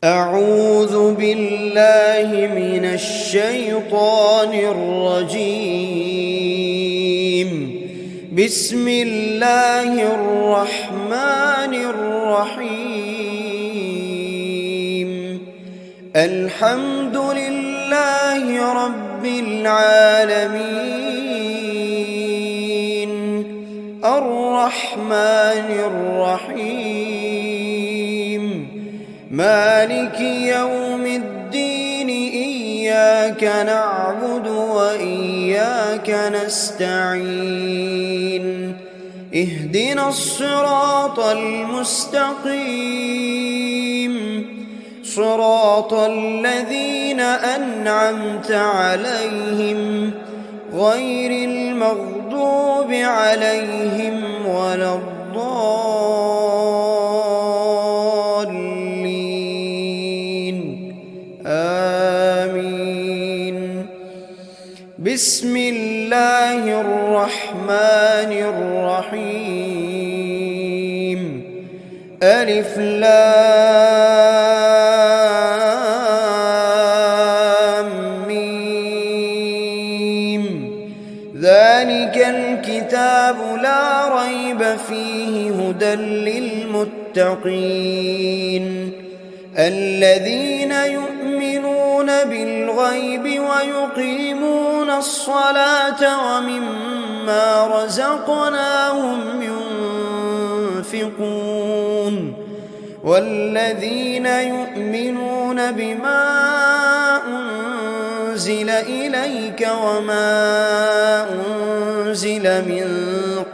أعوذ بالله من الشيطان الرجيم. بسم الله الرحمن الرحيم. الحمد لله رب العالمين، الرحمن الرحيم، مالك يوم الدين. إياك نعبد وإياك نستعين. اهدنا الصراط المستقيم، صراط الذين أنعمت عليهم غير المغضوب عليهم ولا الضالين. آمين. بسم الله الرحمن الرحيم. ألف لام ميم. ذلك الكتاب لا ريب فيه هدى للمتقين، الذين يؤمنون بالغيب ويقيمون الصلاة ومما رزقناهم ينفقون، والذين يؤمنون بما أنزل إليك وما أنزل من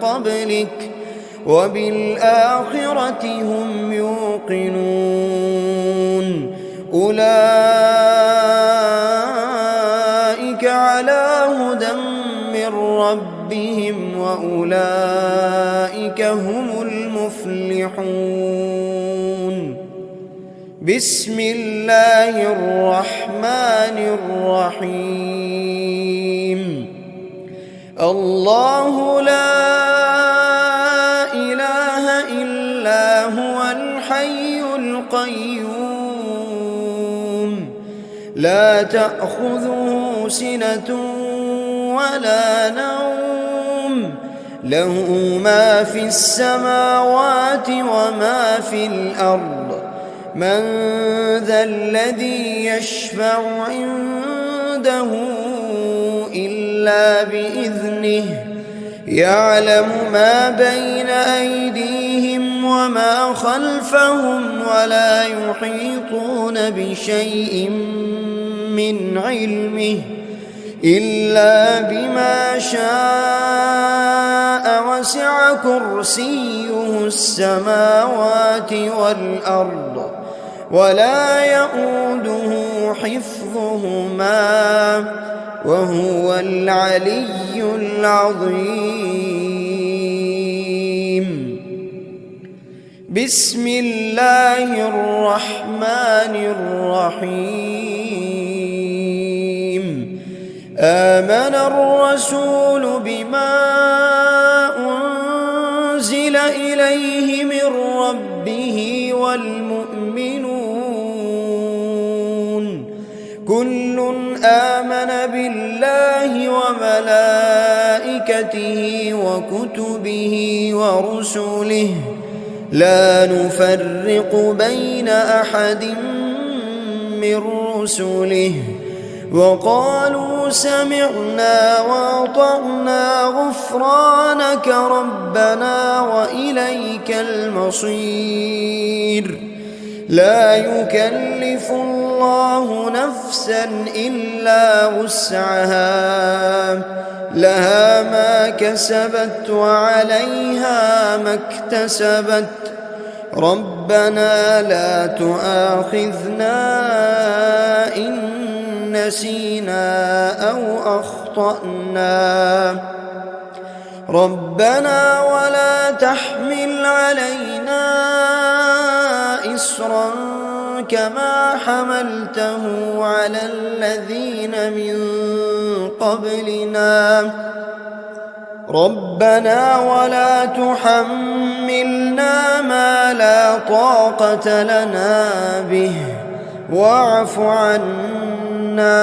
قبلك وبالآخرة هم يوقنون. أولئك على هدى من ربهم وأولئك هم المفلحون. بسم الله الرحمن الرحيم. الله لا إله إلا هو الحي القيوم، لا تأخذه سنة ولا نوم، له ما في السماوات وما في الأرض. من ذا الذي يشفع عنده إلا بإذنه، يعلم ما بين أيديهم وما خلفهم ولا يحيطون بشيء من علمه إلا بما شاء، وسع كرسيه السماوات والأرض ولا يؤوده حفظهما وهو العلي العظيم. بسم الله الرحمن الرحيم. آمن الرسول بما أنزل إليه من ربه والمؤمنون، كل آمن بالله وملائكته وكتبه ورسله، لا نفرق بين أحد من رسله، وقالوا سمعنا وأطعنا غفرانك ربنا وإليك المصير. لا يكلف الله نفسا إلا وسعها، لها ما كسبت وعليها ما اكتسبت. ربنا لا تؤاخذنا إن نسينا أو أخطأنا، ربنا ولا تحمل علينا إصرا كما حملته على الذين من قبلنا، ربنا ولا تحملنا ما لا طاقة لنا به واعف عنا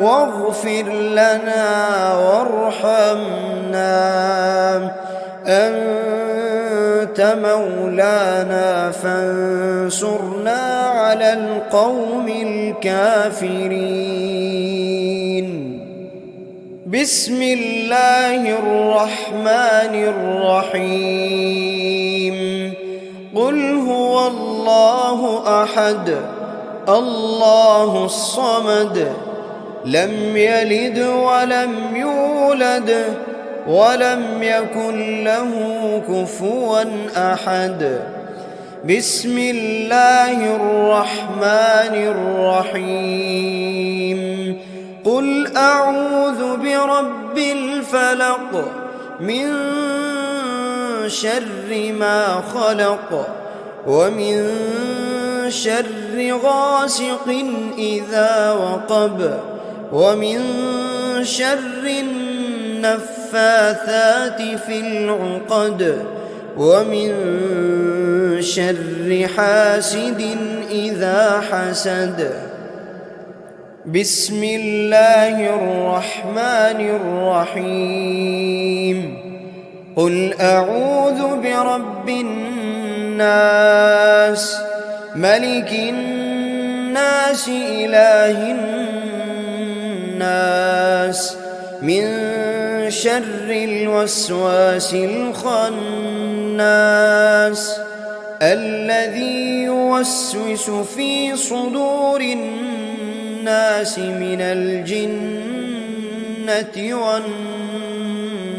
واغفر لنا وارحمنا أنت مولانا فانصرنا على القوم الكافرين. بسم الله الرحمن الرحيم. قل هو الله أحد الله الصمد لم يلد ولم يولد ولم يكن له كفوا أحد. بسم الله الرحمن الرحيم. قل أعوذ برب الفلق من شر ما خلق ومن شر غاسق إذا وقب ومن شر النفاثات في العقد ومن شر حاسد إذا حسد. بسم الله الرحمن الرحيم. قل أعوذ برب الناس ملك الناس إله الناس من شر الوسواس الخناس الذي يوسوس في صدور الناس من الجنة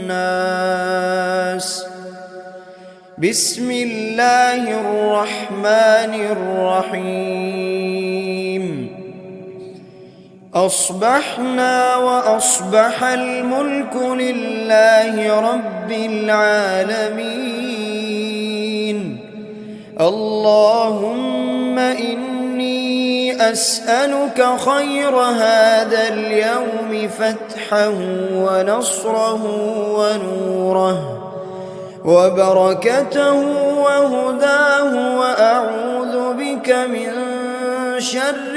والناس. بسم الله الرحمن الرحيم. أصبحنا وأصبح الملك لله رب العالمين. اللهم إني أسألك خير هذا اليوم فتحه ونصره ونوره وبركته وهداه وأعوذ بك من شر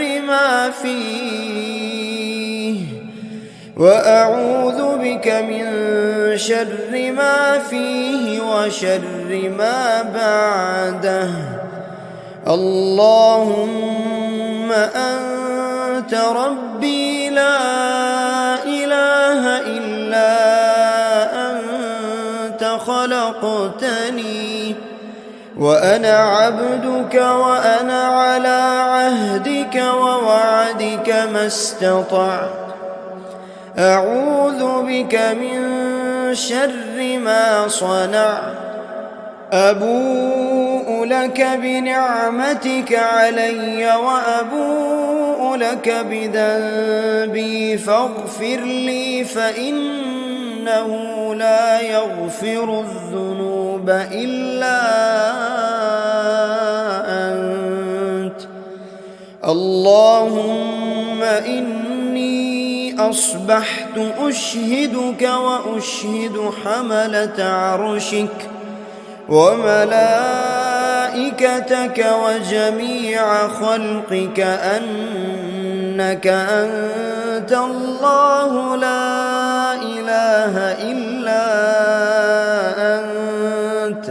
ما فيه وشر ما بعده. اللهم أنت ربي لا إله إلا أنت خلقتني وأنا عبدك وأنا على عهدك ووعدك ما استطعت. أعوذ بك من شر ما صنعت. أبوء لك بنعمتك علي وأبوء لك بذنبي فاغفر لي فإنه لا يغفر الذنوب إلا أنت. اللهم إني أصبحت أشهدك وأشهد حملة عرشك وملائكتك وجميع خلقك أنك أنت الله لا إله إلا أنت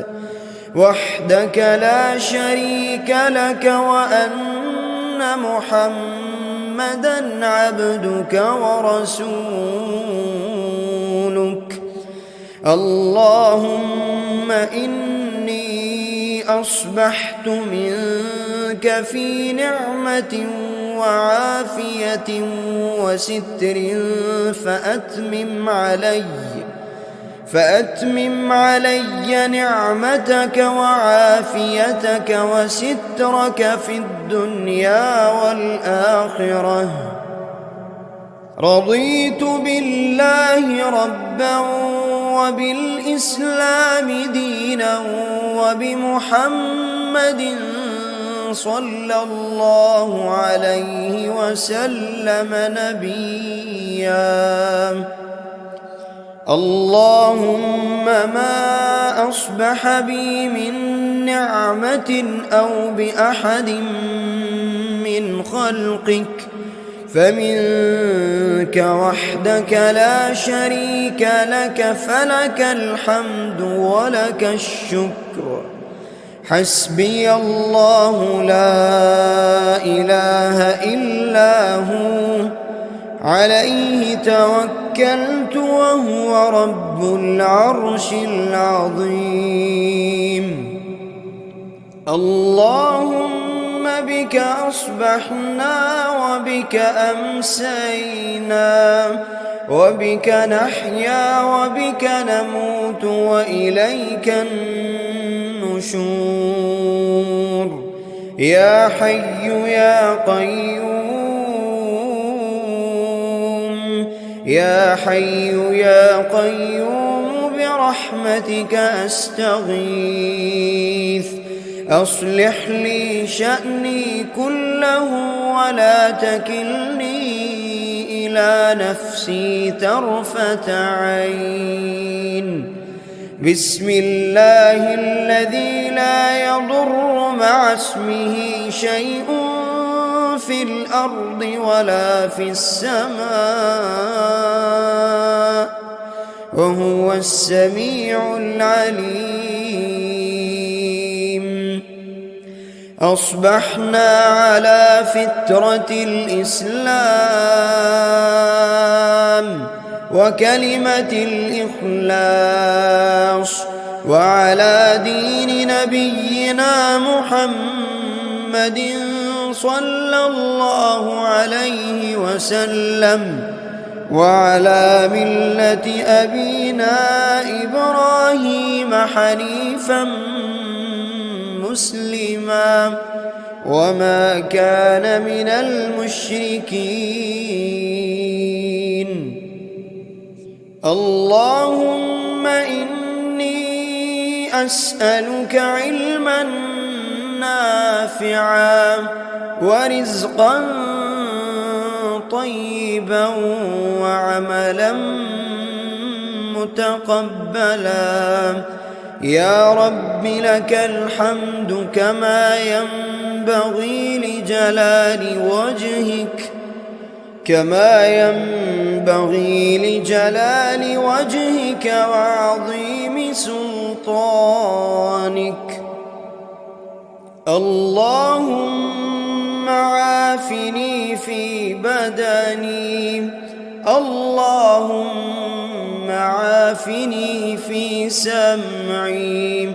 وحدك لا شريك لك وأن محمدًا عبدك ورسولك. اللهم إني أصبحت منك في نعمة وعافية وستر فأتمم علي نعمتك وعافيتك وسترك في الدنيا والآخرة. رضيت بالله ربا وبالإسلام دينا وبمحمد صلى الله عليه وسلم نبيا. اللهم ما أصبح بي من نعمة أو بأحد من خلقك فمنك وحدك لا شريك لك، فلك الحمد ولك الشكر. حسبي الله لا إله إلا هو، عليه توكلت وهو رب العرش العظيم. اللهم بك أصبحنا وبك أمسينا، وبك نحيا وبك نموت وإليك النشور. يا حي يا قيوم، يا حي يا قيوم برحمتك أستغيث. أصلح لي شأني كله ولا تكلني إلى نفسي طرفة عين. بسم الله الذي لا يضر مع اسمه شيء في الأرض ولا في السماء، وهو السميع العليم. أصبحنا على فطرة الإسلام وكلمة الإخلاص، وعلى دين نبينا محمد صلى الله عليه وسلم، وعلى ملة أبينا إبراهيم حنيفا مسلما وما كان من المشركين. اللهم إني أسألك علما نافعا ورزقا طيبا وعملا متقبلا. يا رب لك الحمد كما ينبغي لجلال وجهك وعظيم سلطانك. اللهم عافني في بدني، اللهم عافني في سمعي،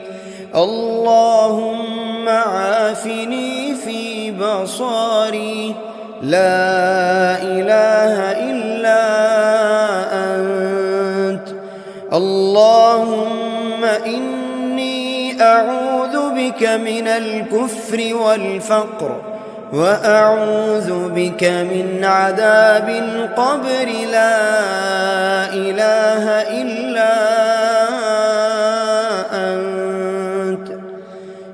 اللهم عافني في بصري. لا إله إلا أنت. اللهم إني أعوذ بك من الكفر والفقر، وأعوذ بك من عذاب القبر. لا إله إلا أنت.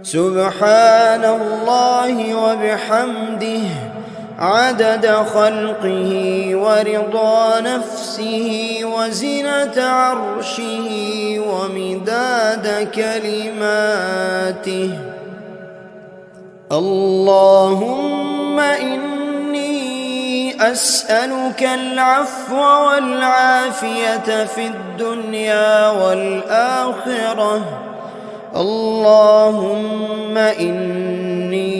سبحان الله وبحمده عدد خلقه ورضا نفسه وزنة عرشه ومداد كلماته. اللهم إني أسألك العفو والعافية في الدنيا والآخرة. اللهم إني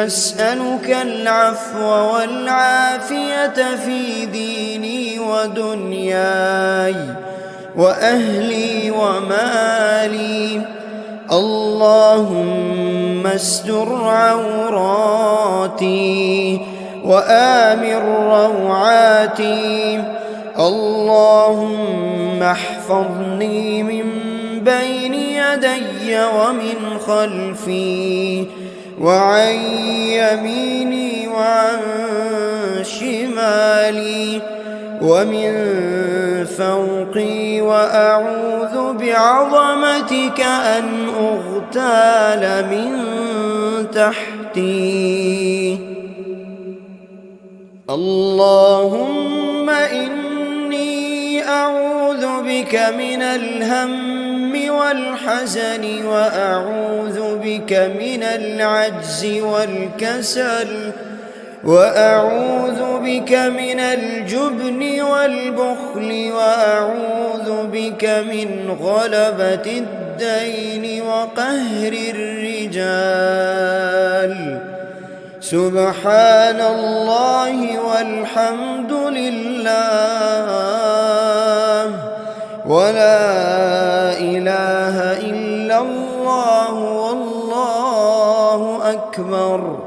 أسألك العفو والعافية في ديني ودنياي وأهلي ومالي. اللهم استر عوراتي وآمن روعاتي. اللهم احفظني من بين يدي ومن خلفي وعن يميني وعن شمالي ومن فوقي، وأعوذ بعظمتك أن أغتال من تحتي. اللهم إني أعوذ بك من الهم والحزن، وأعوذ بك من العجز والكسل، وأعوذ بك من الجبن والبخل وأعوذ بك من غلبة الدين وقهر الرجال. سبحان الله والحمد لله ولا إله إلا الله والله أكبر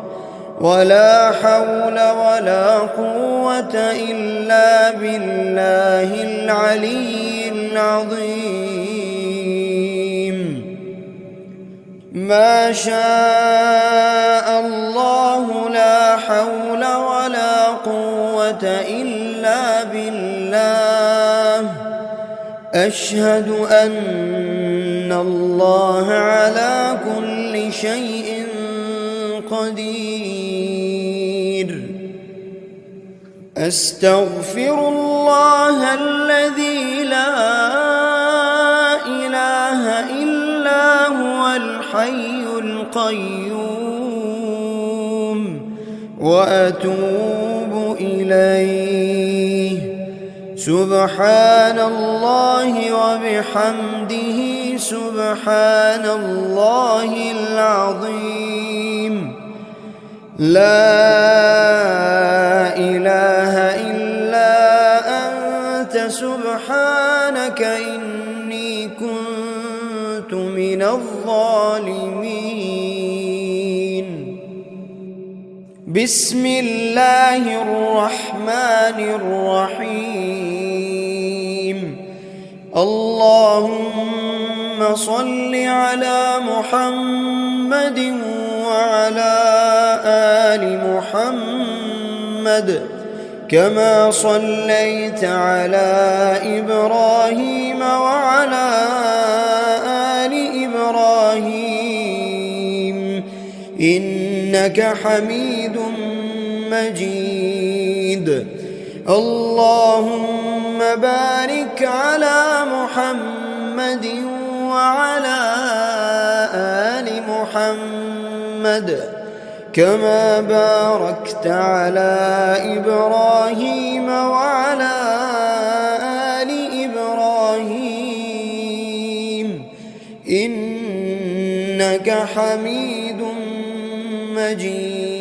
ولا حول ولا قوة إلا بالله العلي العظيم. ما شاء الله لا حول ولا قوة إلا بالله. أشهد أن الله على كل شيء قدير. أستغفر الله الذي لا إله إلا هو الحي القيوم وأتوب إليه. سبحان الله وبحمده سبحان الله العظيم. لا إله إلا أنت سبحانك إني كنت من الظالمين. بسم الله الرحمن الرحيم. اللهم صل على محمد وعلى آل محمد كما صليت على إبراهيم وعلى آل إبراهيم إنك حميد مجيد. اللهم بارك على محمد وعلى آل محمد كما باركت على إبراهيم وعلى آل إبراهيم إنك حميد مجيد.